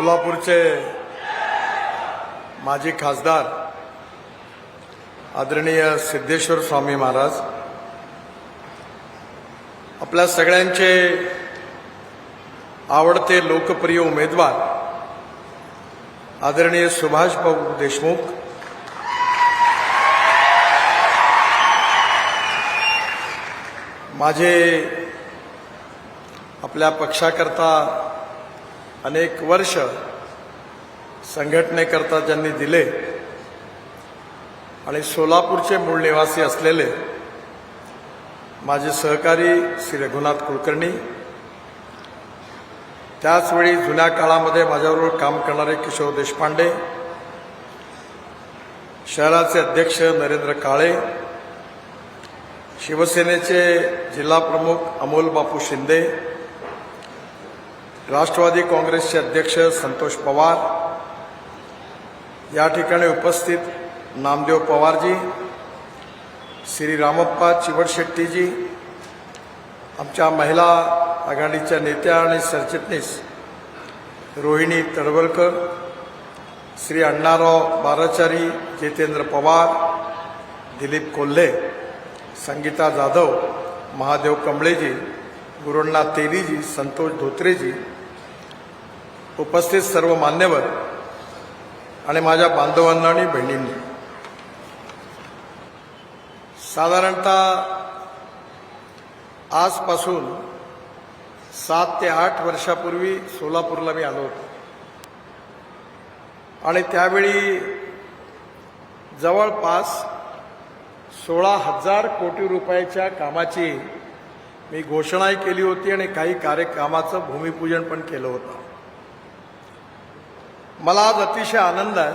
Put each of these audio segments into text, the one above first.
सोलापूरचे माजी खासदार आदरणीय सिद्धेश्वर स्वामी महाराज, आपल्या सगळ्यांचे आवडते लोकप्रिय उमेदवार आदरणीय सुभाष भाऊ देशमुख, माझे आपल्या पक्षाकरता अनेक वर्ष संघटनेकरता ज्यांनी दिले आणि सोलापूरचे मूळ निवासी असलेले माझे सहकारी श्री रघुनाथ कुलकर्णी, त्याचवेळी जुन्या काळामध्ये माझ्याबरोबर काम करणारे किशोर देशपांडे, शहराचे अध्यक्ष नरेंद्र काळे, शिवसेनेचे जिल्हा प्रमुख अमोल बापू शिंदे, राष्ट्रवादी काँग्रेसचे अध्यक्ष संतोष पवार, या ठिकाणी उपस्थित नामदेव पवारजी, श्री रामप्पा चिवडशेट्टीजी, आमच्या महिला आघाडीच्या नेत्या आणि सरचिटणीस रोहिणी तडवलकर, श्री अण्णाराव बाराचारी, जितेंद्र पवार, दिलीप कोल्हे, संगीता जाधव, महादेव कंबळेजी, गुरुण्णा तेलीजी, संतोष धोत्रेजी, उपस्थित सर्व मान्यवर आणि माझ्या बांधवांना आणि बहिणींनी, साधारणतः आजपासून 7 ते 8 वर्षापूर्वी सोलापूरला मी आलो होतो आणि त्यावेळी जवळपास 16,000 कोटी रुपयाच्या कामाची मी घोषणाही केली होती आणि काही कार्यक्रमाचं भूमिपूजन पण केलं होतं. मला आज अतिशय आनंद आहे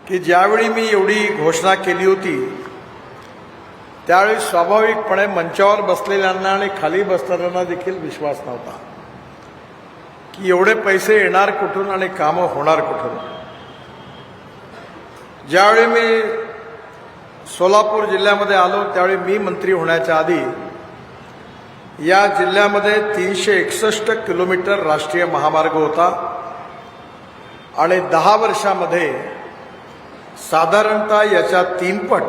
की ज्यावेळी मी एवढी घोषणा केली होती त्यावेळी स्वाभाविकपणे मंचावर बसलेल्यांना आणि खाली बसणाऱ्यांना देखील विश्वास नव्हता की एवढे पैसे येणार कुठून आणि कामं होणार कुठून. ज्यावेळी मी सोलापूर जिल्ह्यामध्ये आलो त्यावेळी मी मंत्री होण्याच्या आधी या जिल्ह्यामध्ये 361 किलोमीटर राष्ट्रीय महामार्ग होता आणि 10 वर्षामध्ये साधारणतः याच्या 3 पट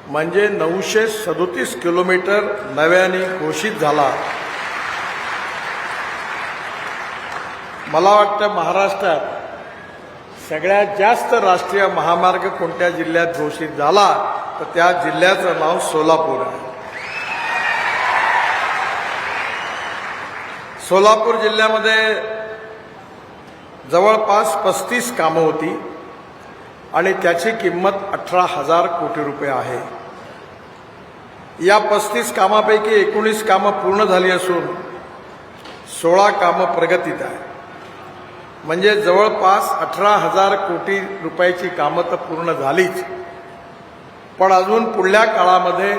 म्हणजे 937 किलोमीटर नव्याने घोषित झाला. मला वाटतं महाराष्ट्रात सगळ्यात जास्त राष्ट्रीय महामार्ग कोणत्या जिल्ह्यात घोषित झाला तर त्या जिल्ह्याचं नाव सोलापूर आहे. सोलापूर जिल्ह्यामध्ये जवळपास 35 कामं होती आणि त्याची किंमत 18,000 कोटी रुपये आहे. या 35 कामापैकी 19 कामं पूर्ण झाली असून 16 कामं प्रगतीत आहे. म्हणजे जवळपास 18,000 कोटी रुपयाची कामं तर पूर्ण झालीच, पण अजून पुढल्या काळामध्ये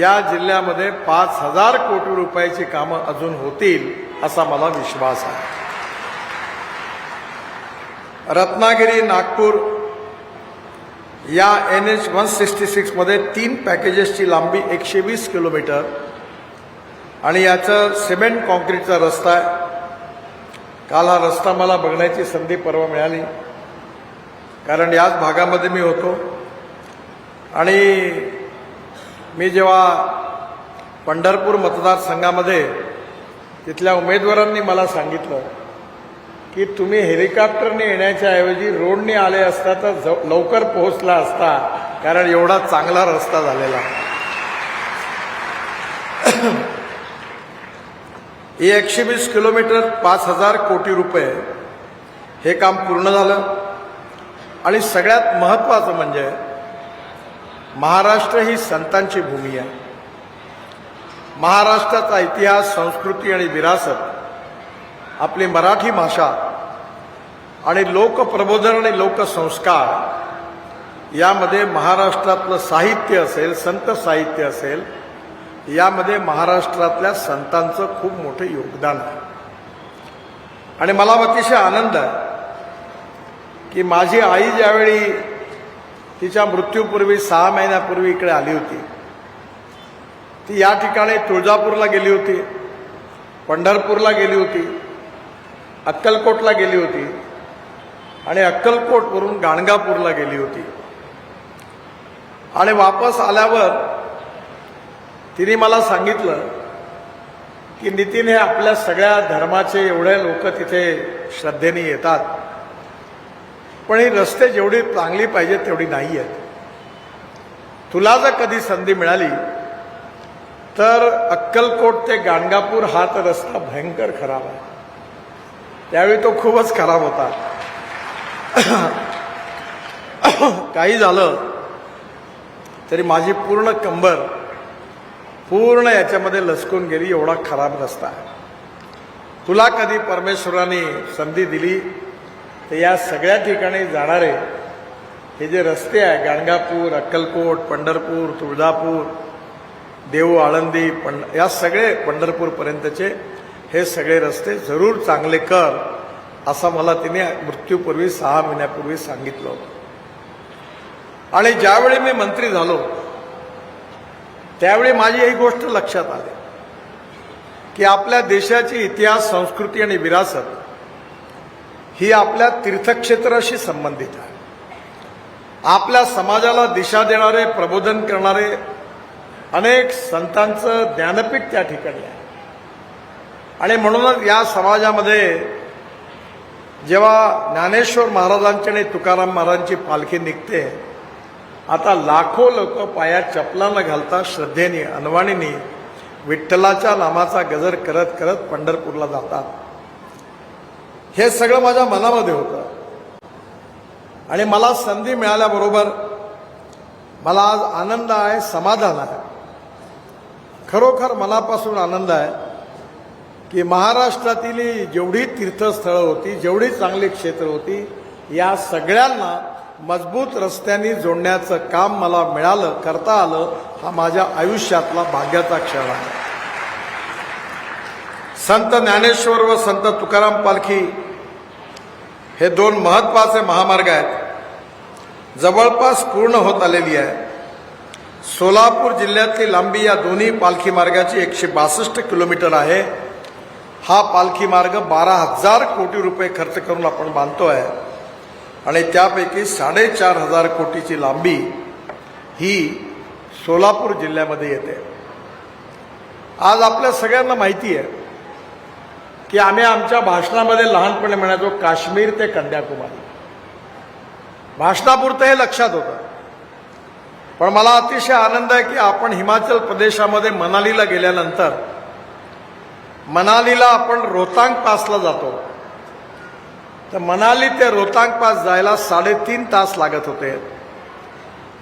या जिल्ह्यामध्ये 5,000 कोटी रुपयाची कामं अजून होतील असा मला विश्वास आहे. रत्नागिरी नागपूर या NH 166 मध्ये 3 पॅकेजेसची लांबी 120 किलोमीटर आणि याचं सिमेंट कॉन्क्रीटचा रस्ता आहे. काल हा रस्ता मला बघण्याची संधी परवा मिळाली कारण याच भागामध्ये मी होतो आणि मी जेव्हा पंढरपूर मतदारसंघामध्ये तिथल्या उमेदवारांनी मला सांगितलं की तुम्ही हेलिकॉप्टरने येण्याच्या ऐवजी रोडने आले असता तर लवकर पोहोचला असता कारण एवढा चांगला रस्ता झालेला. 120 किलोमीटर 5,000 कोटी रुपये हे काम पूर्ण झालं आणि सगळ्यात महत्त्वाचं म्हणजे महाराष्ट्र ही संतांची भूमी आहे. महाराष्ट्राचा इतिहास, संस्कृती आणि विरासत, आपली मराठी भाषा आणि लोकप्रबोधन आणि लोकसंस्कार यामध्ये महाराष्ट्रातलं साहित्य असेल, संत साहित्य असेल, यामध्ये महाराष्ट्रातल्या संतांचं खूप मोठं योगदान आहे. आणि मला अतिशय आनंद आहे की माझी आई ज्यावेळी तिच्या मृत्यूपूर्वी 6 महिन्यापूर्वी इकडे आली होती, ती या ठिकाणी तुळजापूरला गेली होती, पंढरपूरला गेली होती अक्कलकोटला गेली होती आणि अक्कलकोटवरून गाणगापूरला गेली होती आणि वापस आल्यावर तिने मला सांगितलं की नितीन, हे आपल्या सगळ्या धर्माचे एवढे लोक तिथे श्रद्धेने येतात, पण ही रस्ते जेवढी चांगली पाहिजे तेवढी नाही आहेत. तुला जर कधी संधी मिळाली तर अक्कलकोट ते गाणगापूर हा तर रस्ता भयंकर खराब आहे. त्यावेळी तो खूपच खराब होता. काही झालं तरी माझी पूर्ण कंबर पूर्ण याच्यामध्ये लसकून गेली, एवढा खराब रस्ता आहे. तुला कधी परमेश्वराने संधी दिली तर या सगळ्या ठिकाणी जाणारे हे जे रस्ते आहे, गाणगापूर, अक्कलकोट, पंढरपूर, तुळजापूर, देऊ, आळंदी, या सगळे पंढरपूरपर्यंतचे हे सगळे रस्ते जरूर चांगले कर, असं मला तिने मृत्यूपूर्वी 6 महिन्यापूर्वी सांगितलं होतं. आणि ज्यावेळी मी मंत्री झालो त्यावेळी माझी ही गोष्ट लक्षात आली की आपल्या देशाची इतिहास, संस्कृती आणि विरासत ही आपल्या तीर्थक्षेत्राशी संबंधित आहे. आपल्या समाजाला दिशा देणारे, प्रबोधन करणारे अनेक संतांचं ज्ञानपीठ त्या ठिकाणी आहे. आणि म्हणूनच या समाजामध्ये जेव्हा ज्ञानेश्वर महाराजांची आणि तुकाराम महाराजांची पालखी निघते, आता लाखो लोक पायात चपला न घालता श्रद्धेने, अनवाणीने विठ्ठलाच्या नामाचा गजर करत करत पंढरपूरला जातात. हे सगळं माझ्या मनामध्ये होतं आणि मला संधी मिळाल्याबरोबर मला आज आनंद आहे, समाधान आहे. खरोखर मनापासून आनंद आहे की महाराष्ट्रातील जेवढी तीर्थस्थळं होती, जेवढी चांगली क्षेत्र होती, या सगळ्यांना मजबूत रस्त्यांनी जोडण्याचं काम मला मिळालं, करता आलं. हा माझ्या आयुष्यातला भाग्याचा क्षण आहे. संत ज्ञानेश्वर व संत तुकाराम पालखी हे 2 महत्त्वाचे महामार्ग आहेत, जवळपास पूर्ण होत आलेली आहे. सोलापूर जिल्ह्यातली लांबी या दोन्ही पालखी मार्गाची 162 किलोमीटर आहे. हा पालखी मार्ग 12,000 कोटी रुपये खर्च करून आपण बांधतोय आणि त्यापैकी 4,500 कोटीची लांबी ही सोलापूर जिल्ह्यामध्ये येते. आज आपल्या सगळ्यांना माहिती आहे की आम्ही आमच्या भाषणामध्ये लहानपणी म्हणायचो काश्मीर ते कन्याकुमारी. भाषणापुरतं हे लक्षात होतं, पण मला अतिशय आनंद आहे की आपण हिमाचल प्रदेशामध्ये मनालीला गेल्यानंतर मनालीला आपण रोहतांग पासला जातो, तर मनाली ते रोहतांग पास जायला 3.5 तास लागत होते.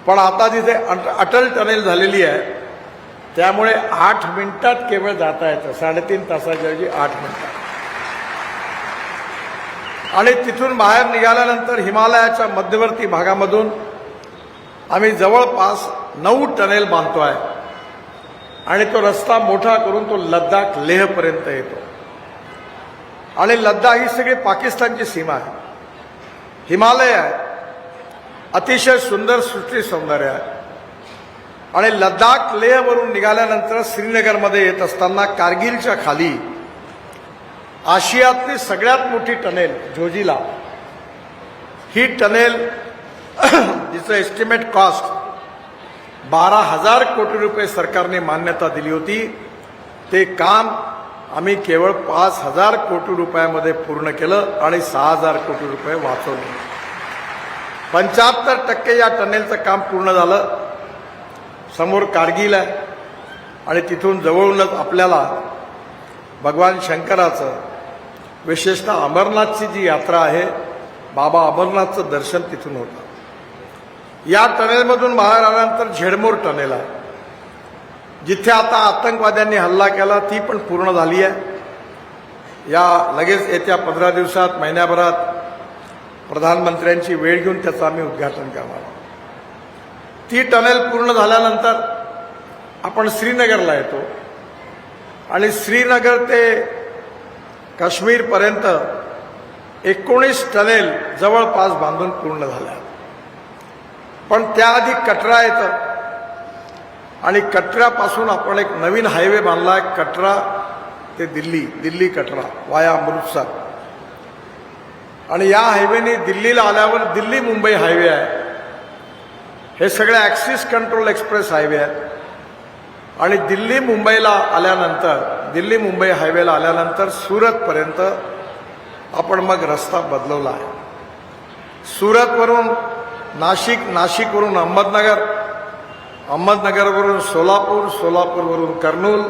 पण आता तिथे अटल टनेल झालेली आहे, त्यामुळे 8 मिनिटात केवळ जाता येतं, 3.5 तासाच्या ऐवजी 8 मिनिटात. आणि तिथून बाहेर निघाल्यानंतर हिमालयाच्या मध्यवर्ती भागामधून आम्ही जवळपास 9 टनेल बांधतोय आणि तो रस्ता मोठा करून तो लद्दाख, लेहपर्यंत येतो. आणि लद्दाख ही सगळी पाकिस्तानची सीमा आहे. हिमालय आहे, अतिशय सुंदर सृष्टी सौंदर्य आहे. आणि लद्दाख, लेहवरून निघाल्यानंतर श्रीनगरमध्ये येत असताना कारगिलच्या खाली आशियातली सगळ्यात मोठी टनेल जोजिला, ही टनेल जिचं एस्टिमेट कॉस्ट 12,000 कोटी रुपये सरकारने मान्यता दिली होती, ते काम आम्ही केवळ 5,000 कोटी रुपयामध्ये पूर्ण केलं आणि 6,000 कोटी रुपये वाचवले. 75% या टनेलचं काम पूर्ण झालं. समोर कारगिल आहे आणि तिथून जवळूनच आपल्याला भगवान शंकराचं, विशेषतः अमरनाथची जी यात्रा आहे, बाबा अमरनाथचं दर्शन तिथून होतं. या टनेलमधून बाहेर आल्यानंतर झेडमोर टनेल आहे, जिथे आता आतंकवाद्यांनी हल्ला केला, ती पण पूर्ण झाली आहे. या लगेच येत्या 15 दिवसात, महिन्याभरात प्रधानमंत्र्यांची वेळ घेऊन त्याचं आम्ही उद्घाटन करणार. ती टनेल पूर्ण झाल्यानंतर आपण श्रीनगरला येतो आणि श्रीनगर ते काश्मीरपर्यंत 19 टनेल जवळपास बांधून पूर्ण झाल्या. पण त्याआधी कटरा येतं आणि कटरापासून आपण एक नवीन हायवे बांधला आहे, कटरा ते दिल्ली, दिल्ली कटरा वाया अमृतसर. आणि या हायवेने दिल्लीला आल्यावर दिल्ली मुंबई हायवे आहे. हे सगळे ॲक्सिस कंट्रोल एक्सप्रेस हायवे आहेत. आणि दिल्ली मुंबईला आल्यानंतर, दिल्ली मुंबई हायवेला आल्यानंतर सुरतपर्यंत आपण मग रस्ता बदलवला आहे. सुरतवरून नाशिक, नाशिकवरून अहमदनगर, अहमदनगरवरून सोलापूर, सोलापूरवरून कर्नूल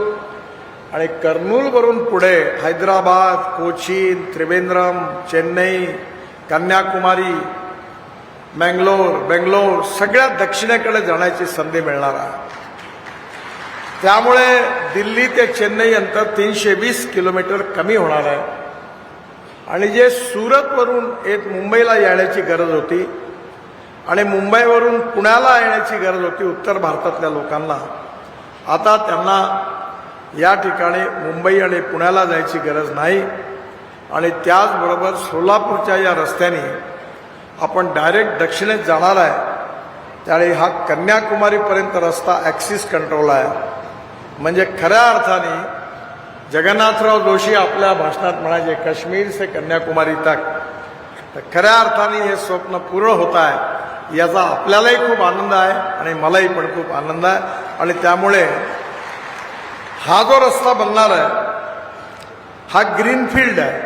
आणि कर्नूलवरून पुढे हैदराबाद, कोचीन, त्रिवेंद्रम, चेन्नई, कन्याकुमारी, बेंगलोर सगळ्या दक्षिणेकडे जाण्याची संधी मिळणार आहे. त्यामुळे दिल्ली ते चेन्नई अंतर 320 किलोमीटर कमी होणार आहे. आणि जे सुरतवरून मुंबईला येण्याची गरज होती आणि मुंबईवरून पुण्याला येण्याची गरज होती उत्तर भारतातल्या लोकांना, आता त्यांना या ठिकाणी मुंबई आणि पुण्याला जायची गरज नाही. आणि त्याचबरोबर सोलापूरच्या या रस्त्याने आपण डायरेक्ट दक्षिणेत जाणार आहे. त्यामुळे हा कन्याकुमारीपर्यंत रस्ता ॲक्सिस कंट्रोल आहे. म्हणजे खऱ्या अर्थाने जगन्नाथराव जोशी आपल्या भाषणात म्हणायचे काश्मीर से कन्याकुमारी तक, तर खऱ्या अर्थाने हे स्वप्न पूर्ण होत आहे याचा आपल्यालाही खूप आनंद आहे आणि मलाही पण खूप आनंद आहे. आणि त्यामुळे हा जो रस्ता बनणार आहे हा ग्रीनफील्ड आहे,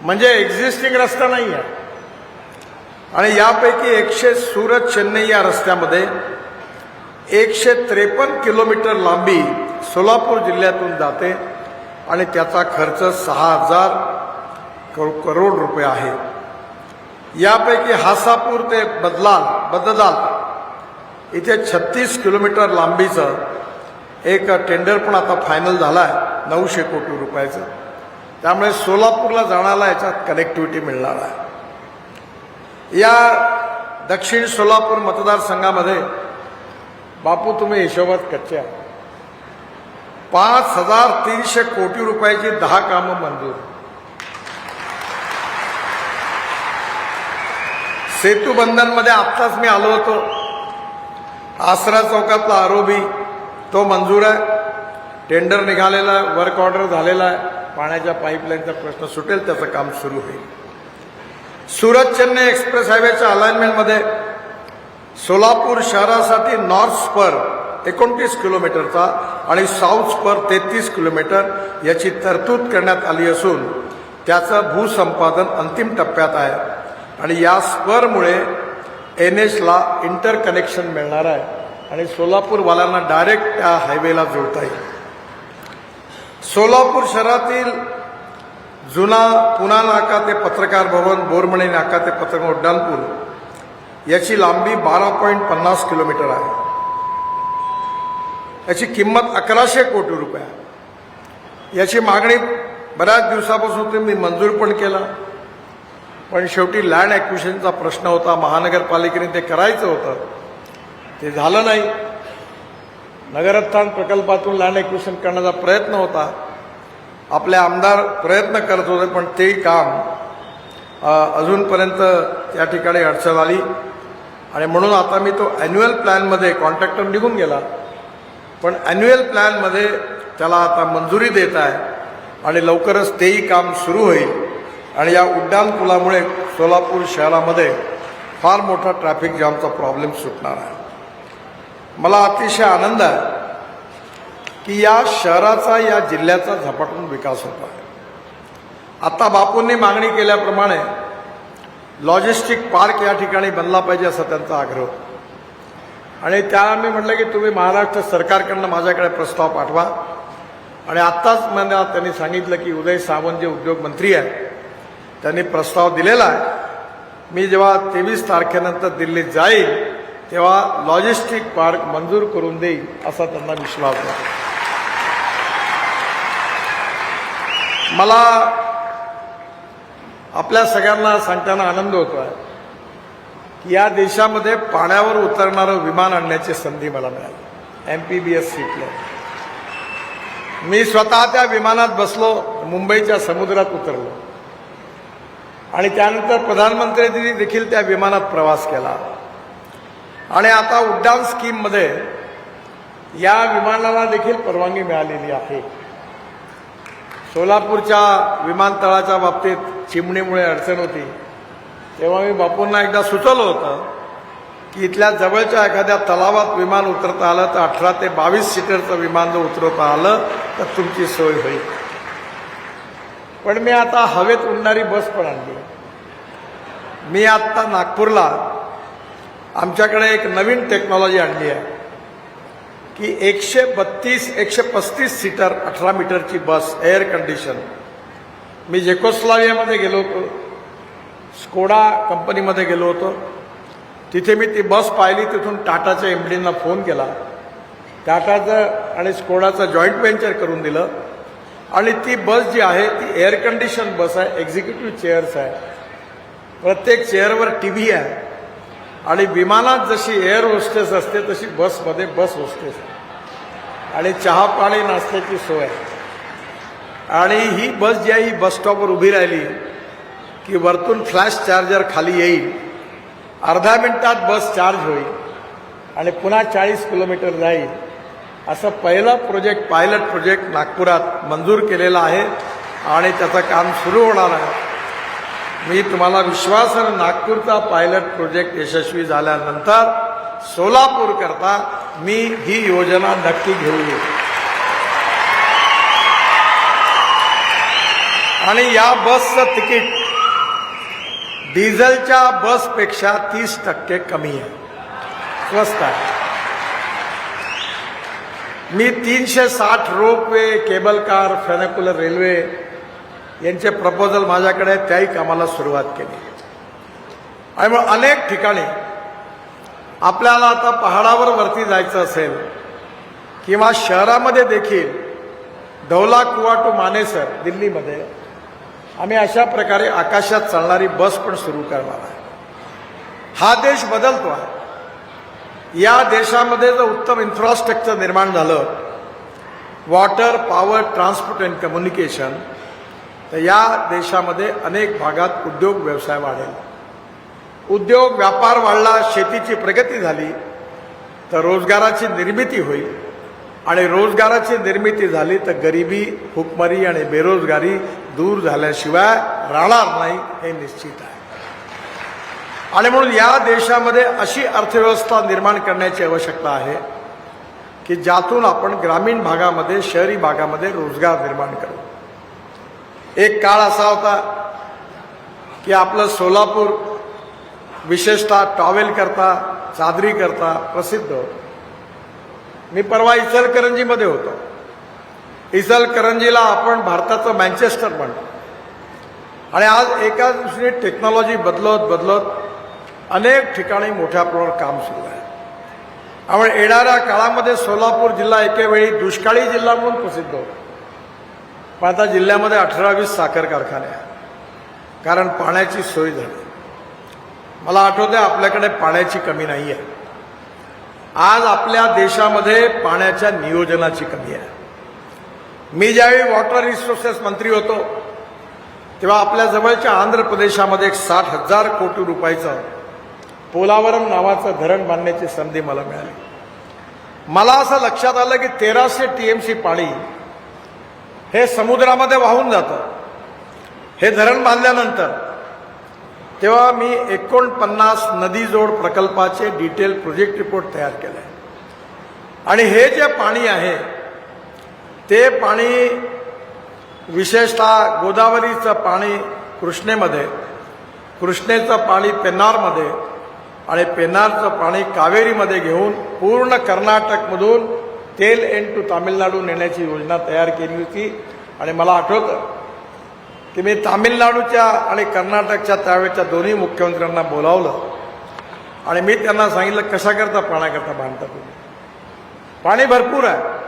म्हणजे एक्झिस्टिंग रस्ता नाही आहे. आणि यापैकी सुरत चेन्नई या रस्त्यामध्ये 153 किलोमीटर लांबी सोलापूर जिल्ह्यातून जाते आणि त्याचा खर्च 6,000 करोड रुपये आहे. यापैकी हासापूर ते बदलाल इथे 36 किलोमीटर लांबीचं एक टेंडर पण आता फायनल झाला आहे 900 कोटी रुपयाचं. त्यामुळे सोलापूरला जाण्याला याच्यात कनेक्टिव्हिटी मिळणार आहे. या दक्षिण सोलापूर मतदारसंघामध्ये बापू तुम्ही हिशोबात कच्चे आहात. 5,300 कोटी रुपयाची 10 कामं मंजूर. सेतुबंधनमध्ये आत्ताच मी आलो होतो. आसरा चौकातला आरोबी तो मंजूर आहे, टेंडर निघालेला आहे, वर्क ऑर्डर झालेला आहे. पाण्याच्या पाईपलाईनचा प्रश्न सुटेल, त्याचं काम सुरू होईल. सुरत चेन्नई एक्सप्रेस हायवेच्या अलाइनमेंटमध्ये सोलापूर शहरासाठी नॉर्थ स्पर 29 किलोमीटरचा आणि साऊथ स्पर 33 किलोमीटर याची तरतूद करण्यात आली असून त्याचं भूसंपादन अंतिम टप्प्यात आहे. आणि या स्परमुळे NHला इंटरकनेक्शन मिळणार आहे आणि सोलापूरवाल्यांना डायरेक्ट त्या हायवेला जोडता येईल. सोलापूर शहरातील जुना पुना नाका ते पत्रकार भवन, बोरमणी नाका ते पत्रकार उड्डाणपूल याची लांबी 12.50 किलोमीटर आहे. याची किंमत 1100 कोटी रुपये आहे. याची मागणी बऱ्याच दिवसापासून मी मंजूर पण केला, पण शेवटी लँड ॲक्विजिशनचा प्रश्न होता. महानगरपालिकेने ते करायचं होतं, ते झालं नाही. नगरोत्थान प्रकल्पातून लँड ॲक्विजिशन करण्याचा प्रयत्न होता. आपले आमदार प्रयत्न करत होते, पण तेही काम अजूनपर्यंत त्या ठिकाणी अडचण आली. आणि म्हणून आता मी तो ॲन्युअल प्लॅनमध्ये, कॉन्ट्रॅक्टर निघून गेला, पण ॲन्युअल प्लॅनमध्ये त्याला आता मंजुरी देत आहे आणि लवकरच तेही काम सुरू होईल. आणि या उड्डाणपुलामुळे सोलापूर शहरामध्ये फार मोठा ट्रॅफिक जामचा प्रॉब्लेम सुटणार आहे. मला अतिशय आनंद आहे की या शहराचा, या जिल्ह्याचा झपाटून विकास होतो आहे. आता बापूंनी मागणी केल्याप्रमाणे लॉजिस्टिक पार्क या ठिकाणी बनला पाहिजे असा त्यांचा आग्रह. आणि त्याला मी म्हटलं की तुम्ही महाराष्ट्र सरकारकडनं माझ्याकडे प्रस्ताव पाठवा. आणि आत्ताच मला त्यांनी सांगितलं की उदय सामंत जे उद्योगमंत्री आहेत त्यांनी प्रस्ताव दिलेला आहे. मी जेव्हा 23 तारखेनंतर दिल्लीत जाईल तेव्हा लॉजिस्टिक पार्क मंजूर करून देईल असा त्यांना विश्वास आहे. मला आपल्या सगळ्यांना सांगताना आनंद होतो आहे की या देशामध्ये पाण्यावर उतरणारं विमान आणण्याची संधी मला मिळाली. MPBS सीटला मी स्वतः त्या विमानात बसलो, मुंबईच्या समुद्रात उतरलो आणि त्यानंतर प्रधानमंत्र्यांनी देखील त्या विमानात प्रवास केला. आणि आता उड्डाण स्कीममध्ये या विमानाला देखील परवानगी मिळालेली आहे. सोलापूरच्या विमानतळाच्या बाबतीत चिमणीमुळे अडचण होती, तेव्हा मी बापूंना एकदा सुचवलं होतं की इथल्या जवळच्या एखाद्या तलावात विमान उतरता आलं तर 18 ते 22 सीटरचं विमान जर उतरवता आलं तर तुमची सोय होईल. पण मी आता हवेत उडणारी बस पण आणली. मी आत्ता नागपूरला आमच्याकडे एक नवीन टेक्नॉलॉजी आणली आहे की 135 सीटर 18 मीटरची बस एअर कंडिशन. मी जेकोस्लावियामध्ये गेलो होतो, स्कोडा कंपनीमध्ये गेलो होतो. तिथे मी ती बस पाहिली. तिथून टाटाच्या एमडींना फोन केला. टाटाचं आणि स्कोडाचं जॉईंट व्हेंचर करून दिलं आणि ती बस जी आहे ती एअर कंडिशन बस आहे. एक्झिक्युटिव्ह चेअर्स आहे, प्रत्येक चेअरवर TV आहे आणि विमानात जशी एअर होस्टेस असते तशी बसमध्ये बस होस्टेस आहे आणि चहा पाणी नाश्त्याची सोय आहे. आणि ही बस जी आहे ही बस स्टॉपवर उभी राहिली की वरतून फ्लॅश चार्जर खाली येईल, अर्ध्या मिनिटात बस चार्ज होईल आणि पुन्हा 40 किलोमीटर जाईल. असं पहिलं पायलट प्रोजेक्ट नागपुरात मंजूर केलेलं आहे आणि त्याचं काम सुरू होणार आहे. मी तुम्हाला विश्वास आहे नागपूरचा पायलट प्रोजेक्ट यशस्वी झाल्यानंतर सोलापूरकरता मी ही योजना नक्की घेऊन येईन. आणि या बसचं तिकीट डिझेलच्या बसपेक्षा 30% कमी आहे, स्वस्त आहे. मी 360 रोपवे, केबल कार, फेनिक्युलर रेल्वे यांचे प्रपोजल माझ्याकडे आहे. त्याही कामाला सुरुवात केली आणि मग अनेक ठिकाणी आपल्याला आता पहाडावर वरती जायचं असेल किंवा शहरामध्ये देखील धौला कुआ टू मानेसर दिल्लीमध्ये आम्ही अशा प्रकारे आकाशात चालणारी बस पण सुरू करणार आहे. हा देश बदलतो आहे. या देशामध्ये जर उत्तम इन्फ्रास्ट्रक्चर निर्माण झालं, water, power, transport and communication, तर या देशामध्ये अनेक भागात उद्योग व्यवसाय वाढेल. उद्योग व्यापार वाढला, शेतीची प्रगती झाली तर रोजगाराची निर्मिती होईल आणि रोजगाराची निर्मिती झाली तर गरिबी, भूकमारी आणि बेरोजगारी दूर झाल्याशिवाय राहणार नाही हे निश्चित आहे. आणि म्हणून या देशामध्ये अशी अर्थव्यवस्था निर्माण करण्याची आवश्यकता आहे की ज्यातून आपण ग्रामीण भागामध्ये, शहरी भागामध्ये रोजगार निर्माण करू. एक काळ असा होता की आपलं सोलापूर विशेषतः टॉवेल करता, चादरी करता प्रसिद्ध होतं. मी परवा इचलकरंजीमध्ये होतो. इचलकरंजीला आपण भारताचं मँचेस्टर म्हणतो आणि आज एका दुसरी टेक्नॉलॉजी बदलत अनेक ठिकाणी मोठ्या प्रमाणावर काम सुरू आहे. त्यामुळे येणाऱ्या काळामध्ये सोलापूर जिल्हा एकेवेळी दुष्काळी जिल्हा म्हणून प्रसिद्ध होता. पण आता जिल्ह्यामध्ये 18-20 साखर कारखाने आहेत कारण पाण्याची सोय झाली. मला आठवते आपल्याकडे पाण्याची कमी नाही आहे. आज आपल्या देशामध्ये पाण्याच्या नियोजनाची कमी आहे. मी ज्यावेळी वॉटर रिसोर्सेस मंत्री होतो तेव्हा आपल्या जवळच्या आंध्र प्रदेशामध्ये 60,000 कोटी रुपयाचं पोलावरम नावाचं धरण बांधण्याची संधी मला मिळाली. मला असं लक्षात आलं की 1300 TMC पाणी हे समुद्रामध्ये वाहून जातं. हे धरण बांधल्यानंतर तेव्हा मी 49 नदीजोड प्रकल्पाचे डिटेल प्रोजेक्ट रिपोर्ट तयार केले आणि हे जे पाणी आहे ते पाणी विशेषतः गोदावरीचं पाणी कृष्णेमध्ये, कृष्णेचं पाणी पेन्नारमध्ये आणि पेन्नारचं पाणी कावेरीमध्ये घेऊन पूर्ण कर्नाटकमधून तेल एंड टू तामिळनाडू नेण्याची योजना तयार केली होती. आणि मला आठवतं की मी तामिळनाडूच्या आणि कर्नाटकच्या त्यावेळेच्या दोन्ही मुख्यमंत्र्यांना बोलावलं आणि मी त्यांना सांगितलं कशाकरता पाण्याकरता बांधता तुम्ही, पाणी भरपूर आहे.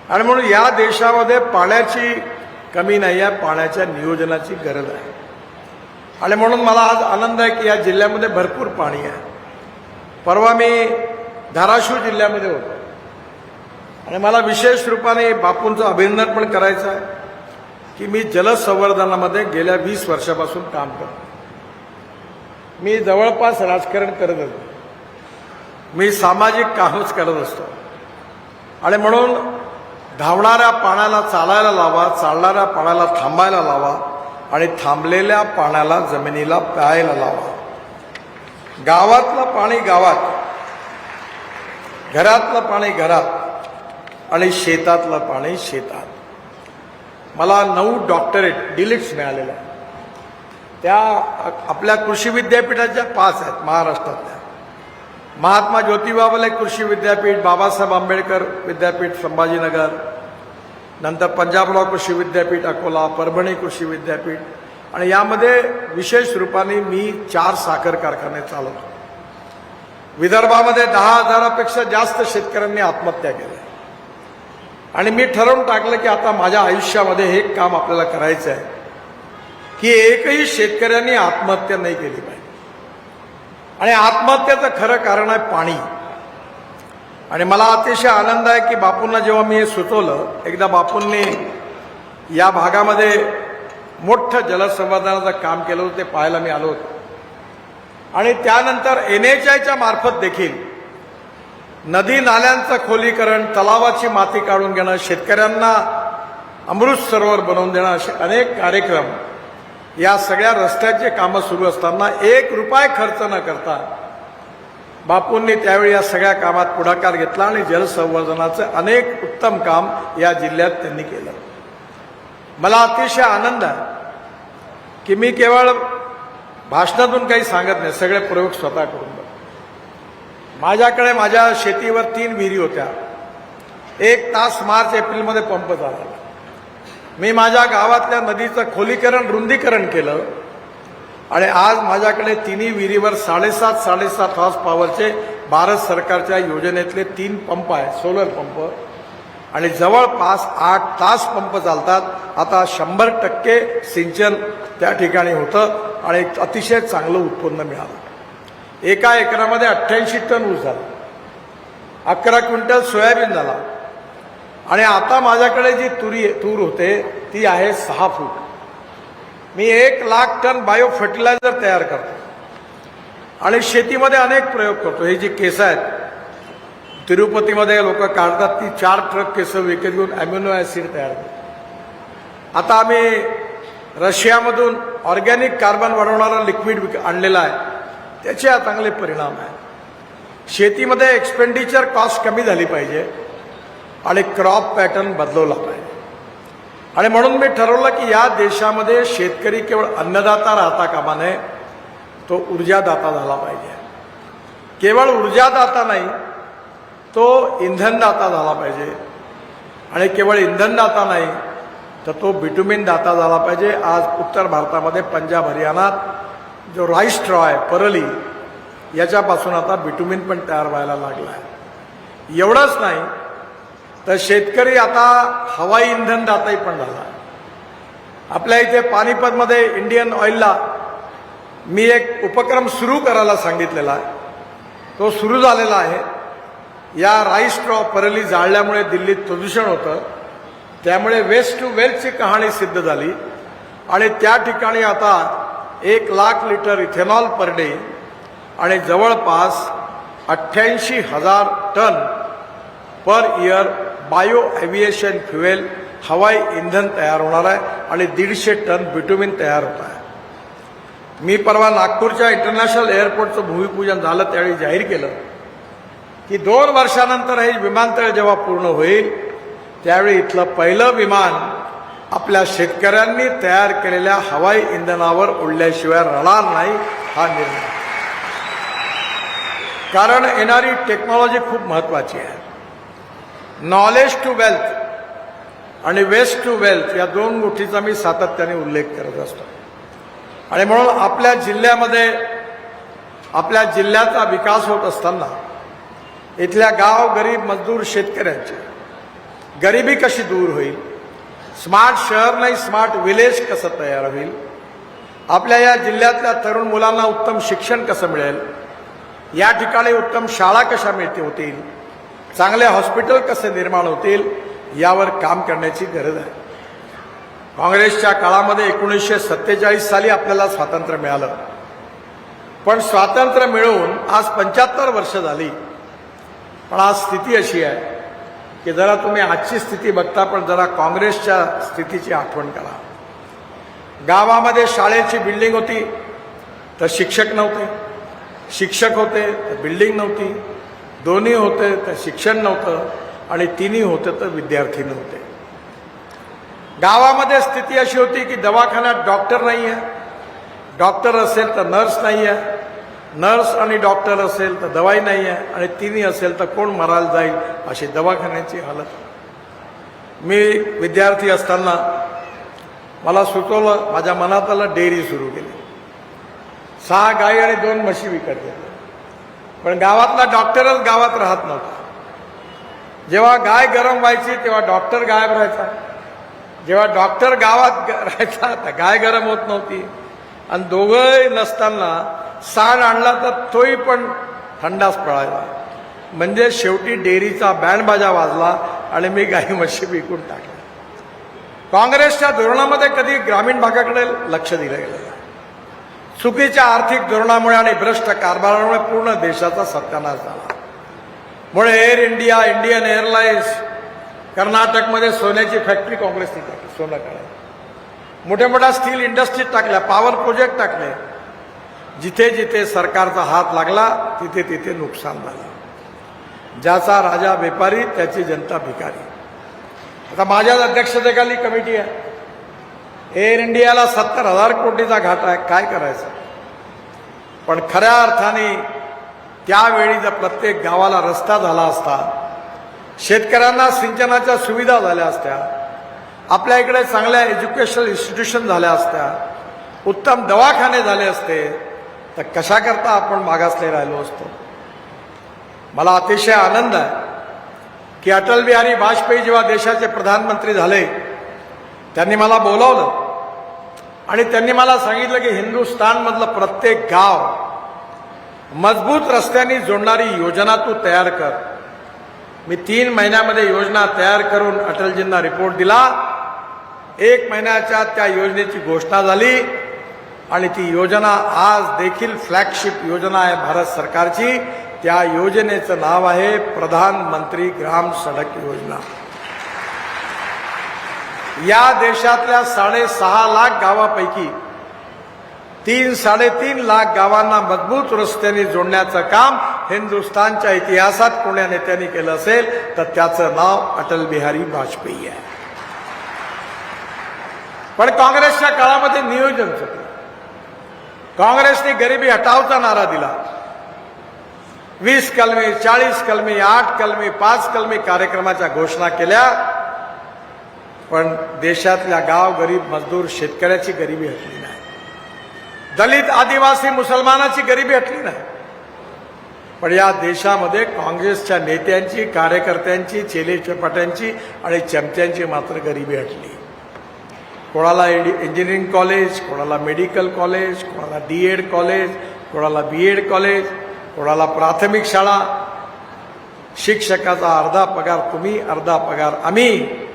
आणि म्हणून या देशामध्ये पाण्याची कमी नाही आहे, पाण्याच्या नियोजनाची गरज आहे. आणि म्हणून मला आज आनंद आहे की या जिल्ह्यामध्ये भरपूर पाणी आहे. परवा मी धाराशिव जिल्ह्यामध्ये होतो आणि मला विशेष रूपाने बापूंचं अभिनंदन पण करायचं आहे की मी जलसंवर्धनामध्ये गेल्या 20 वर्षापासून काम करतो. मी जवळपास राजकारण करत असतो, मी सामाजिक कामच करत असतो. आणि म्हणून धावणाऱ्या पाण्याला चालायला लावा, चालणाऱ्या पाण्याला थांबायला लावा आणि थांबलेल्या पाण्याला जमिनीला प्यायला लावा. गावातलं पाणी गावात, घरातलं पाणी घरात आणि शेतातलं पाणी शेतात. मला 9 डॉक्टरेट डिलिट्स मिळालेल्या, त्या आपल्या कृषी विद्यापीठाच्या 5 आहेत महाराष्ट्रातल्या. महात्मा ज्योतिबा फुले कृषी विद्यापीठ, बाबासाहेब आंबेडकर विद्यापीठ संभाजीनगर, नंतर पंजाबराव कृषी विद्यापीठ अकोला, परभणी कृषी विद्यापीठ, आणि यामध्ये विशेष रूपाने मी 4 साखर कारखाने चालवतो. विदर्भामध्ये 10,000पेक्षा जास्त शेतकऱ्यांनी आत्महत्या केल्या आणि मी ठरवून टाकलं की आता माझ्या आयुष्यामध्ये हे काम आपल्याला करायचं आहे की एकही शेतकऱ्यांनी आत्महत्या नाही केली पाहिजे. आणि आत्महत्येचं खरं कारण आहे पाणी. आणि मला अतिशय आनंद आहे की बापूंना जेव्हा मी हे सुचवलं, एकदा बापूंनी या भागामध्ये मोठं जलसंवर्धनाचं काम केलं होतं, ते पाहायला मी आलो होतो. आणि त्यानंतर NHIच्या मार्फत देखील नदी नाल्यांचं खोलीकरण, तलावाची माती काढून घेणं, शेतकऱ्यांना अमृत सरोवर बनवून देणं, असे अनेक कार्यक्रम, या सगळ्या रस्त्याचे कामं सुरू असताना 1 रुपया खर्च न करता बापूंनी त्यावेळी या सगळ्या कामात पुढाकार घेतला आणि जलसंवर्धनाचं अनेक उत्तम काम या जिल्ह्यात त्यांनी केलं. मला अतिशय आनंद आहे की मी केवळ भाषणातून काही सांगत नाही, सगळे प्रयोग स्वतः करून बघ. माझ्याकडे माझ्या शेतीवर 3 विहिरी होत्या. 1 तास मार्च एप्रिलमध्ये पंप झाला. मी माझ्या गावातल्या नदीचं खोलीकरण, रुंदीकरण केलं आणि आज माझ्याकडे 3 विहिरीवर 7.5 हॉर्स पॉवरचे भारत सरकारच्या योजनेतले 3 पंप आहेत, सोलर पंप, आणि जवळपास 8 तास पंप चालतात. आता 100% सिंचन त्या ठिकाणी होतं आणि अतिशय चांगलं उत्पन्न मिळालं. एका एकरामध्ये 88 टन ऊस झाला, 11 क्विंटल सोयाबीन झाला. आणि आता माझ्याकडे जी तूर होते ती आहे 6 फूट. मी 1 लाख टन बायो फर्टिलायझर तयार करतो आणि शेतीमध्ये अनेक प्रयोग करतो. हे जी केसं आहेत, तिरुपतीमध्ये लोक काढतात, ती 4 ट्रक केसं विकत घेऊन अॅम्युनो ॲसिड तयार करतात. आता आम्ही रशियामधून ऑर्गॅनिक कार्बन वाढवणारं लिक्विड आणलेलं आहे, त्याचे चांगले परिणाम आहेत. शेतीमध्ये एक्सपेंडिचर कॉस्ट कमी झाली पाहिजे आणि क्रॉप पॅटर्न बदलवला पाहिजे. आणि म्हणून मी ठरवलं की या देशामध्ये शेतकरी केवळ अन्नदाता राहता कामा नये, तो ऊर्जादाता झाला पाहिजे. केवळ ऊर्जादाता नाही, तो इंधनदाता झाला पाहिजे. आणि केवळ इंधनदाता नाही तर तो बिटुमिन दाता झाला पाहिजे. आज उत्तर भारतामध्ये पंजाब हरियाणात जो राईस स्ट्रॉ आहे, परली, याच्यापासून आता बिटुमिन पण तयार व्हायला लागला आहे. एवढंच नाही तर शेतकरी आता हवाई इंधन दाताही पण झाला. आपल्या इथे पानिपतमध्ये इंडियन ऑइलला मी एक उपक्रम सुरू करायला सांगितलेला आहे, तो सुरू झालेला आहे. या राईस स्ट्रॉ परली जाळल्यामुळे दिल्लीत प्रदूषण होतं, त्यामुळे वेस्ट टू वेल्थची कहाणी सिद्ध झाली आणि त्या ठिकाणी आता 1 lakh litre ethanol per day आणि जवळपास 88,000 ton per year bio aviation fuel, हवाई इंधन तयार होणार आहे आणि 150 टन बिटुमिन तयार होत आहे. मी परवा नागपूरच्या इंटरनॅशनल एअरपोर्टचं भूमिपूजन झालं, त्यावेळी जाहीर केलं की 2 वर्षानंतर हे विमानतळ जेव्हा पूर्ण होईल त्यावेळी इथलं पहिलं विमान आपल्या शेतकऱ्यांनी तयार केलेल्या हवाई इंधनावर उडल्याशिवाय राहणार नाही, हा निर्णय. कारण येणारी टेक्नॉलॉजी खूप महत्त्वाची आहे. नॉलेज टू वेल्थ आणि वेस्ट टू वेल्थ या 2 गोष्टीचा मी सातत्याने उल्लेख करत असतो. आणि म्हणून आपल्या जिल्ह्यामध्ये, आपल्या जिल्ह्याचा विकास होत असताना इथल्या गाव, गरीब, मजदूर शेतकऱ्यांची गरिबी कशी दूर होईल, स्मार्ट शहर नाही स्मार्ट विलेज कसं तयार होईल, आपल्या या जिल्ह्यातल्या तरुण मुलांना उत्तम शिक्षण कसं मिळेल, या ठिकाणी उत्तम शाळा कशा होतील, चांगले हॉस्पिटल कसे निर्माण होतील, यावर काम करण्याची गरज आहे. काँग्रेसच्या काळामध्ये 1947 साली आपल्याला स्वातंत्र्य मिळालं, पण स्वातंत्र्य मिळून आज 75 वर्ष झाली. पण आज स्थिती अशी आहे की जरा तुम्ही आजची स्थिती बघता, पण जरा काँग्रेसच्या स्थितीची आठवण करा. गावामध्ये शाळेची बिल्डिंग होती तर शिक्षक नव्हते, शिक्षक होते तर बिल्डिंग नव्हती, दोन्ही होते तर शिक्षण नव्हतं, आणि तिन्ही होते तर विद्यार्थी नव्हते. गावामध्ये स्थिती अशी होती की दवाखान्यात डॉक्टर नाही आहे, डॉक्टर असेल तर नर्स नाही आहे, नर्स आणि डॉक्टर असेल तर दवाई नाही आहे, आणि तिन्ही असेल तर कोण मरायला जाईल अशी दवाखान्याची हालत. मी विद्यार्थी असताना मला सुचवलं, माझ्या मनात आलं, डेअरी सुरू केली. 6 गाई आणि 2 म्हशी विकत घेतल्या. पण गावातला डॉक्टरच गावात राहत नव्हता. जेव्हा गाय गरम व्हायची तेव्हा डॉक्टर गायब राहायचा, जेव्हा डॉक्टर गावात राहायचा तर गाय गरम होत नव्हती, आणि दोघंही नसताना सांड आणला तर तोही पण थंडाच पळायला. म्हणजे शेवटी डेअरीचा बँडबाजा वाजला आणि मी गाई म्हशी विकून टाकल्या. काँग्रेसच्या धोरणामध्ये कधी ग्रामीण भागाकडे लक्ष दिलं गेलं नाही. चुकीच्या आर्थिक धोरणामुळे आणि भ्रष्ट कारभारामुळे पूर्ण देशाचा सत्यानाश झाला. मुळे एअर इंडिया, इंडियन एअरलाइन्स, कर्नाटकमध्ये सोन्याची फॅक्टरी काँग्रेसने टाकली, सोनं काढायला. मोठ्या मोठ्या स्टील इंडस्ट्रीज टाकल्या, पॉवर प्रोजेक्ट टाकले. जिथे जिथे सरकारचा हात लागला तिथे तिथे नुकसान झालं. ज्याचा राजा व्यापारी त्याची जनता भिकारी. आता माझ्याच अध्यक्षतेखाली कमिटी आहे. एअर इंडियाला 70,000 कोटीचा घाटा आहे, काय करायचं. पण खऱ्या अर्थाने त्यावेळी जर प्रत्येक गावाला रस्ता झाला असता, शेतकऱ्यांना सिंचनाच्या सुविधा झाल्या असत्या, आपल्या इकडे चांगल्या एज्युकेशनल इन्स्टिट्यूशन झाल्या असत्या, उत्तम दवाखाने झाले असते, तर कशाकरता आपण मागासले राहिलो असतो. मला अतिशय आनंद आहे की अटल बिहारी वाजपेयी जेव्हा देशाचे प्रधानमंत्री झाले त्यांनी मला बोलावलं आणि त्यांनी मला सांगितलं की हिंदुस्थानमधलं प्रत्येक गाव मजबूत रस्त्यांनी जोडणारी योजना तू तयार कर. मी 3 महिन्यामध्ये योजना तयार करून अटलजींना रिपोर्ट दिला. 1 महिन्याच्या त्या योजनेची घोषणा झाली आणि ती योजना आज देखील फ्लॅगशिप योजना आहे भारत सरकारची. त्या योजनेचं नाव आहे प्रधानमंत्री ग्राम सडक योजना. या देशातल्या 6.5 लाख गावापैकी 3-3.5 लाख गावांना मजबूत रस्त्यांनी जोडण्याचं काम हिंदुस्थानच्या इतिहासात कोण्या नेत्यांनी केलं असेल तर त्याचं नाव अटल बिहारी वाजपेयी आहे. पण काँग्रेसच्या काळामध्ये नियोजन चुकलं. काँग्रेसने गरिबी हटावचा नारा दिला. 20 कलमी, 40 कलमी, 8 कलमी, 5 कलमी कार्यक्रमाच्या घोषणा केल्या. पण देशातल्या गाव गरीब मजदूर शेतकऱ्याची गरिबी हटली नाही. दलित आदिवासी मुसलमानाची गरिबी हटली नाही. पण या देशामध्ये काँग्रेसच्या नेत्यांची, कार्यकर्त्यांची, चेलेचपाट्यांची आणि चमच्यांची मात्र गरिबी हटली. कोणाला इंजिनिअरिंग कॉलेज, कोणाला मेडिकल कॉलेज, कोणाला D.Ed कॉलेज, कोणाला B.Ed कॉलेज, कोणाला प्राथमिक शाळा. शिक्षकाचा अर्धा पगार तुम्ही, अर्धा पगार आम्ही,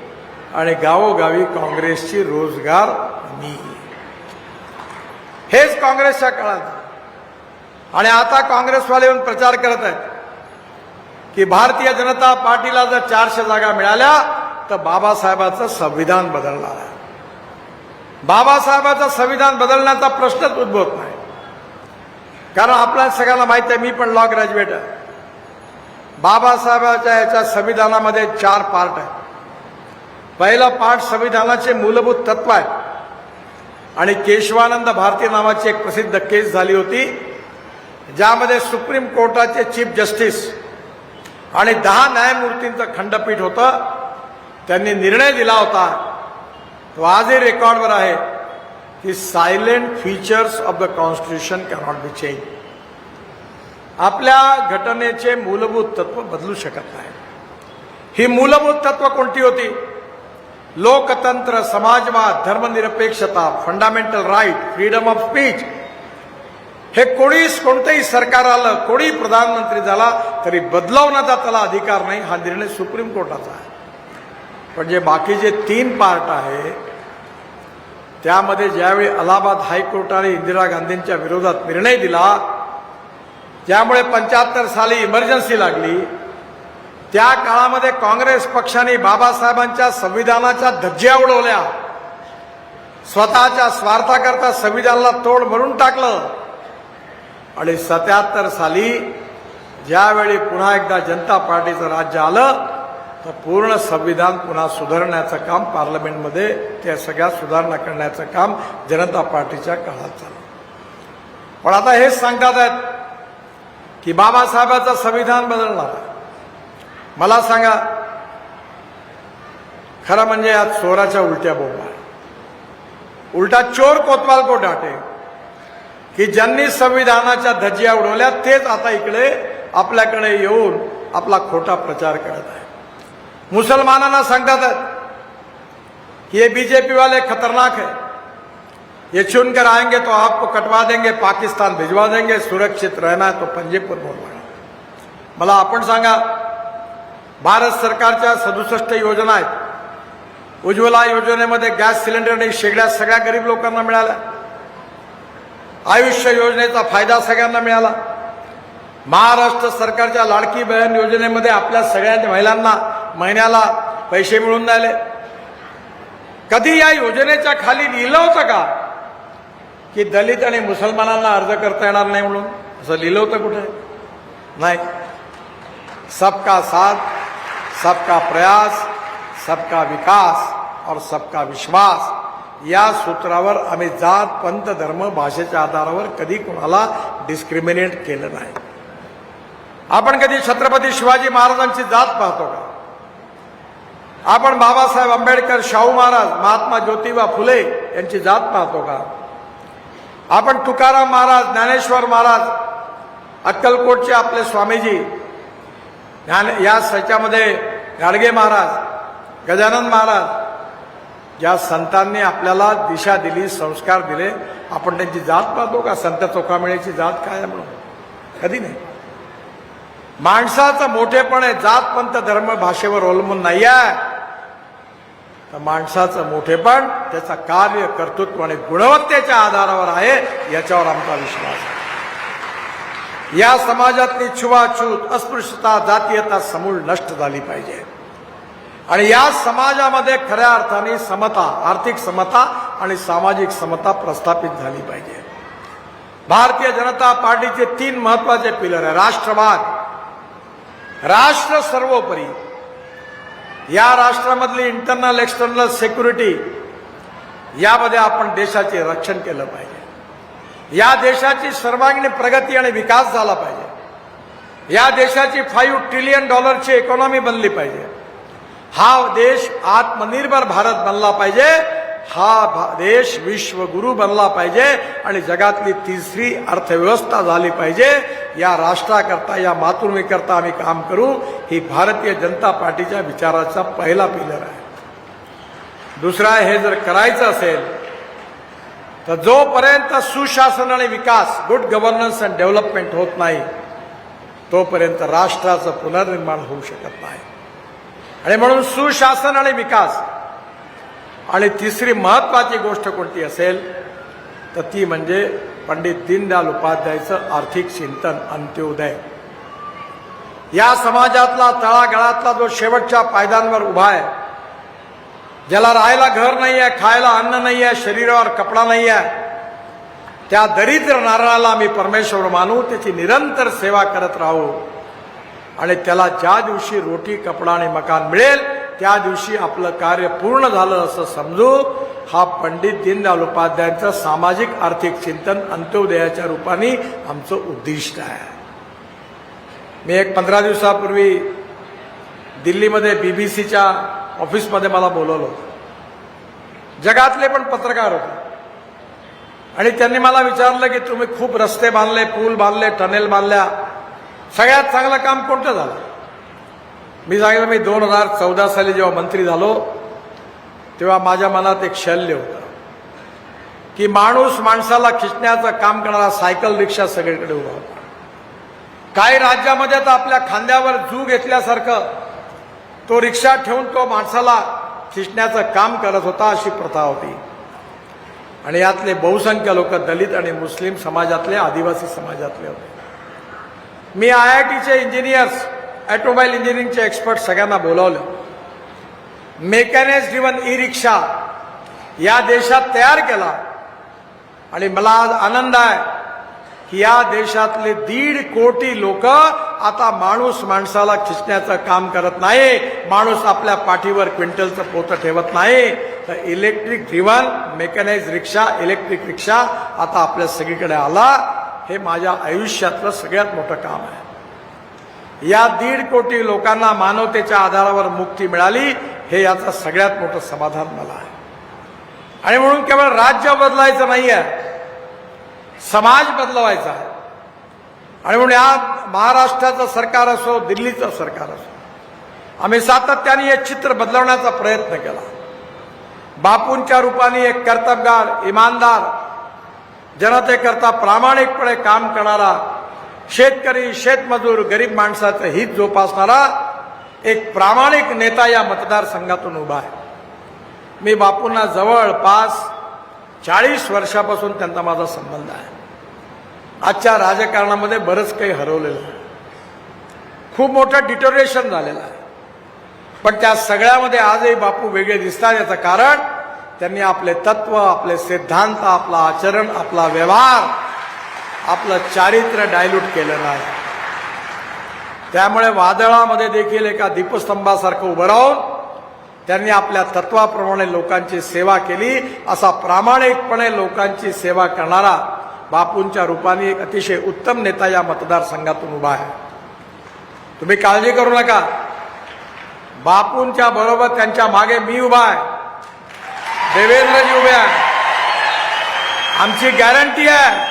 आणि गावोगावी काँग्रेसची रोजगार हमी. हेच काँग्रेसच्या काळात. आणि आता काँग्रेसवाले येऊन प्रचार करत आहेत की भारतीय जनता पार्टीला जर 400 जागा मिळाल्या तर बाबासाहेबांचं संविधान बदलणार आहे. बाबासाहेबांचं संविधान बदलण्याचा प्रश्नच उद्भवत नाही. कारण आपल्या सगळ्यांना माहिती आहे, मी पण लॉ ग्रॅज्युएट आहे. बाबासाहेबांच्या याच्या संविधानामध्ये 4 पार्ट आहेत. पहिला पार्ट संविधानाचे मूलभूत तत्व आहे. आणि केशवानंद भारती नावाची एक प्रसिद्ध केस झाली होती ज्यामध्ये सुप्रीम कोर्टाचे चीफ जस्टिस आणि 10 न्यायमूर्तींचं खंडपीठ होतं. त्यांनी निर्णय दिला होता, तो आजही रेकॉर्डवर आहे, की silent features of the constitution cannot be change. आपल्या घटनेचे मूलभूत तत्व बदलू शकत नाही. ही मूलभूत तत्व कोणती होती? लोकतंत्र, समाजवाद, धर्मनिरपेक्षता, fundamental right, freedom of speech. हे कोणतेही सरकार आलं, कोणी प्रधानमंत्री झाला तरी बदलवण्याचा त्याला अधिकार नाही. हा निर्णय सुप्रीम कोर्टाचा आहे. पण जे बाकीचे 3 पार्ट आहे त्यामध्ये ज्यावेळी अलाहाबाद हायकोर्टाने इंदिरा गांधींच्या विरोधात निर्णय दिला, ज्यामुळे 75 साली इमर्जन्सी लागली, त्या काळामध्ये काँग्रेस पक्षाने बाबासाहेबांच्या संविधानाच्या धज्ज्या उडवल्या स्वतःच्या स्वार्थाकरता संविधानाला तोड म्हणून टाकलं आणि 77 साली ज्यावेळी पुन्हा एकदा जनता पार्टीचं राज्य आलं तर पूर्ण संविधान पुन्हा सुधारण्याचं काम पार्लमेंटमध्ये त्या सगळ्या सुधारणा करण्याचं काम जनता पार्टीच्या काळात झालं. पण आता हेच सांगतात आहेत की बाबासाहेबांचं संविधान बदलणार. मला सांगा, खरं म्हणजे यात चोराच्या उलट्या बोंबा. उलटा चोर कोतवाल को डाटे की ज्यांनी संविधानाच्या धज्जिया उडवल्या तेच आता इकडे आपल्याकडे येऊन आपला खोटा प्रचार करत आहे. मुसलमानांना सांगतात कि ये बीजेपी वाले खतरनाक है, ये चुनकर आएंगे तो आपको कटवा देंगे, पाकिस्तान भिजवा देंगे, सुरक्षित रहना है तो पंजेपुर बोलवा. मला आपण सांगा, भारत सरकारच्या 67 योजना आहेत. उज्ज्वला योजनेमध्ये गॅस सिलेंडर आणि शेगड्या सगळ्या गरीब लोकांना मिळाल्या. आयुष्य योजनेचा फायदा सगळ्यांना मिळाला. महाराष्ट्र सरकारच्या लाडकी बहीण योजनेमध्ये आपल्या सगळ्या महिलांना महिन्याला पैसे मिळून राहिले. कधी या योजनेच्या खाली लिहिलं होतं का की दलित आणि मुसलमानांना अर्ज करता येणार नाही म्हणून? असं लिहिलं होतं कुठे? नाही. सबका साथ, सबका प्रयास, सबका विकास और सबका विश्वास या सूत्रावर आम्ही जात, पंथ, धर्म, भाषेच्या आधारावर कधी कोणाला डिस्क्रिमिनेट केलं नाही. आपण कधी छत्रपती शिवाजी महाराजांची जात पाहतो का? आपण बाबासाहेब आंबेडकर, शाहू महाराज, महात्मा ज्योतिबा फुले यांची जात पाहतो का? आपण तुकाराम महाराज, ज्ञानेश्वर महाराज, अक्कलकोटचे आपले स्वामीजी, या सच्यामध्ये गाडगे महाराज, गजानन महाराज, ज्या संतांनी आपल्याला दिशा दिली, संस्कार दिले, आपण त्यांची जात पाहतो का? संत चोखामेळीची जात काय आहे म्हणून? कधी नाही. माणसाचं मोठेपण आहे जात, पंथ, धर्म, भाषेवर अवलंबून नाही आहे. तर माणसाचं मोठेपण त्याचा कार्य, कर्तृत्व आणि गुणवत्तेच्या आधारावर आहे, याच्यावर आमचा विश्वास आहे. या समाजातली छुवाछूत, अस्पृश्यता, जातीयता समूळ नष्ट झाली पाहिजे आणि या समाजामध्ये खऱ्या अर्थाने समता, आर्थिक समता आणि सामाजिक समता प्रस्थापित झाली पाहिजे. भारतीय जनता पार्टीचे 3 महत्वाचे पिलर आहे. राष्ट्रवाद, राष्ट्र सर्वोपरी. या राष्ट्रामधली इंटरनल एक्सटर्नल सिक्युरिटी, यामध्ये आपण देशाचे रक्षण केलं पाहिजे. या देशाची सर्वांगीण प्रगती आणि विकास झाला पाहिजे. या देशाची $5 ट्रिलियन इकॉनॉमी बनली पाहिजे. हा देश आत्मनिर्भर भारत बनला पाहिजे. हा देश विश्वगुरु बनला पाहिजे आणि जगातली 3री अर्थव्यवस्था झाली पाहिजे. या राष्ट्राकरता, या मातृभूमीकरता आम्ही काम करू. ही भारतीय जनता पार्टीच्या विचाराचा पहिला पिलर आहे. दुसरा, हे जर करायचं असेल तर जोपर्यंत सुशासन आणि विकास, गुड गव्हर्नन्स अँड डेव्हलपमेंट होत नाही, तोपर्यंत राष्ट्राचं पुनर्निर्माण होऊ शकत नाही. आणि म्हणून सुशासन आणि विकास. आणि 3री महत्वाची गोष्ट कोणती असेल तर ती म्हणजे पंडित दीनदयाल उपाध्यायचं आर्थिक चिंतन, अंत्योदय. या समाजातला तळागाळातला जो शेवटच्या पायद्यांवर उभा आहे, ज्याला राहायला घर नाही आहे, खायला अन्न नाही आहे, शरीरावर कपडा नाही आहे, त्या दरिद्र नारायणाला आम्ही परमेश्वर मानू, त्याची निरंतर सेवा करत राहू आणि त्याला ज्या दिवशी रोटी, कपडा आणि मकान मिळेल त्या दिवशी आपलं कार्य पूर्ण झालं असं समजू. हा पंडित दीनदयाल उपाध्यायांचं सामाजिक आर्थिक चिंतन अंत्योदयाच्या रूपाने आमचं उद्दिष्ट आहे. मी 15 दिवसापूर्वी दिल्लीमध्ये बीबीसीच्या ऑफिसमध्ये मला बोलवलं. जगातले पण पत्रकार होते आणि त्यांनी मला विचारलं की तुम्ही खूप रस्ते बांधले, पूल बांधले, टनेल बांधल्या, सगळ्यात चांगलं काम कोणतं झालं? मी सांगितलं, मी 2014 साली जेव्हा मंत्री झालो तेव्हा माझ्या मनात एक शल्य होतं की माणूस माणसाला खिचण्याचं काम करणारा सायकल रिक्षा सगळीकडे उभा होता. काही राज्यामध्ये तर आपल्या खांद्यावर जू घेतल्यासारखं तो रिक्षा ठेवून तो माणसाला खिचण्याचं काम करत होता, अशी प्रथा होती. आणि यातले बहुसंख्य लोक दलित आणि मुस्लिम समाजातले, आदिवासी समाजातले होते. मी IITचे इंजिनियर्स, ऑटोमोबाईल इंजिनिअरिंगचे एक्सपर्ट सगळ्यांना बोलावलं. मेकॅनिक्स ड्रिव्हन ई रिक्षा या देशात तयार केला आणि मला आज आनंद आहे की या देशातले 1.5 कोटी लोक आता माणूस माणसाला खिचण्याचं काम करत नाही. माणूस आपल्या पाठीवर क्विंटलचं पोतं ठेवत नाही. तर इलेक्ट्रिक ड्रिव्हन मेकॅनाइज रिक्षा, इलेक्ट्रिक रिक्षा आता आपल्या सगळीकडे आला. हे माझ्या आयुष्यातलं सगळ्यात मोठं काम आहे. या 1.5 कोटी लोकांना मानवतेच्या आधारावर मुक्ती मिळाली, हे याचं सगळ्यात मोठं समाधान मला आहे. आणि म्हणून केवळ राज्य बदलायचं नाही आहे, समाज बदलवायचा आहे. आणि म्हणून या महाराष्ट्राचं सरकार असो, दिल्लीचं सरकार असो, आम्ही सातत्याने हे चित्र बदलवण्याचा प्रयत्न केला. बापूंच्या रूपाने एक कर्तबगार, इमानदार, जनतेकरता प्रामाणिकपणे काम करणारा, शेतकरी, शेतमजूर, गरीब माणसाचं हित जोपासणारा एक प्रामाणिक नेता या मतदारसंघातून उभा आहे. मी बापूंना जवळपास 40 वर्षापासून त्यांचा माझा संबंध आहे. आजच्या राजकारणामध्ये बरंच काही हरवलेलं आहे, खूप मोठं डिटोरेशन झालेलं आहे. पण त्या सगळ्यामध्ये आजही बापू वेगळे दिसतात. याचं कारण त्यांनी आपले तत्व, आपले सिद्धांत, आपला आचरण, आपला व्यवहार, आपलं चारित्र्य डायल्यूट केलं नाही. त्यामुळे वादळामध्ये देखील एका दीपस्तंभासारखं उभं राहून त्यांनी आपल्या तत्वाप्रमाणे लोकांची सेवा केली. असा प्रामाणिकपणे लोकांची सेवा करणारा बापूंच्या रूपाने एक अतिशय उत्तम नेता या मतदारसंघातून उभा आहे. तुम्ही काळजी करू नका, बापूंच्या बरोबर त्यांच्या मागे मी उभा आहे, देवेंद्रजी उभे आहे. आमची गॅरंटी आहे,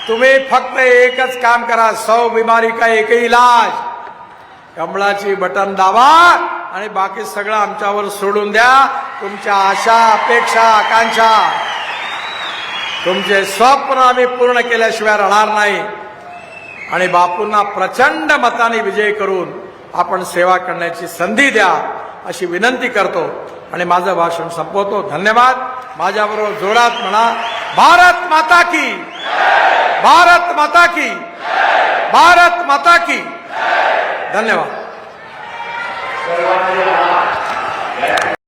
तुम्ही फक्त एकच काम करा, 100 बीमारी का एक ही इलाज. कमळाची बटन दाबा आणि बाकी सगळं आमच्यावर सोडून द्या. तुमच्या आशा, अपेक्षा, आकांक्षा, तुमचे स्वप्न आम्ही पूर्ण केल्याशिवाय राहणार नाही. आणि बापूंना प्रचंड मताने विजयी करून आपण सेवा करण्याची संधी द्या अशी विनंती करतो आणि माझं भाषण संपवतो. धन्यवाद. माझ्याबरोबर जोरात म्हणा, भारत माता की, भारत माता की, भारत माता की. धन्यवाद.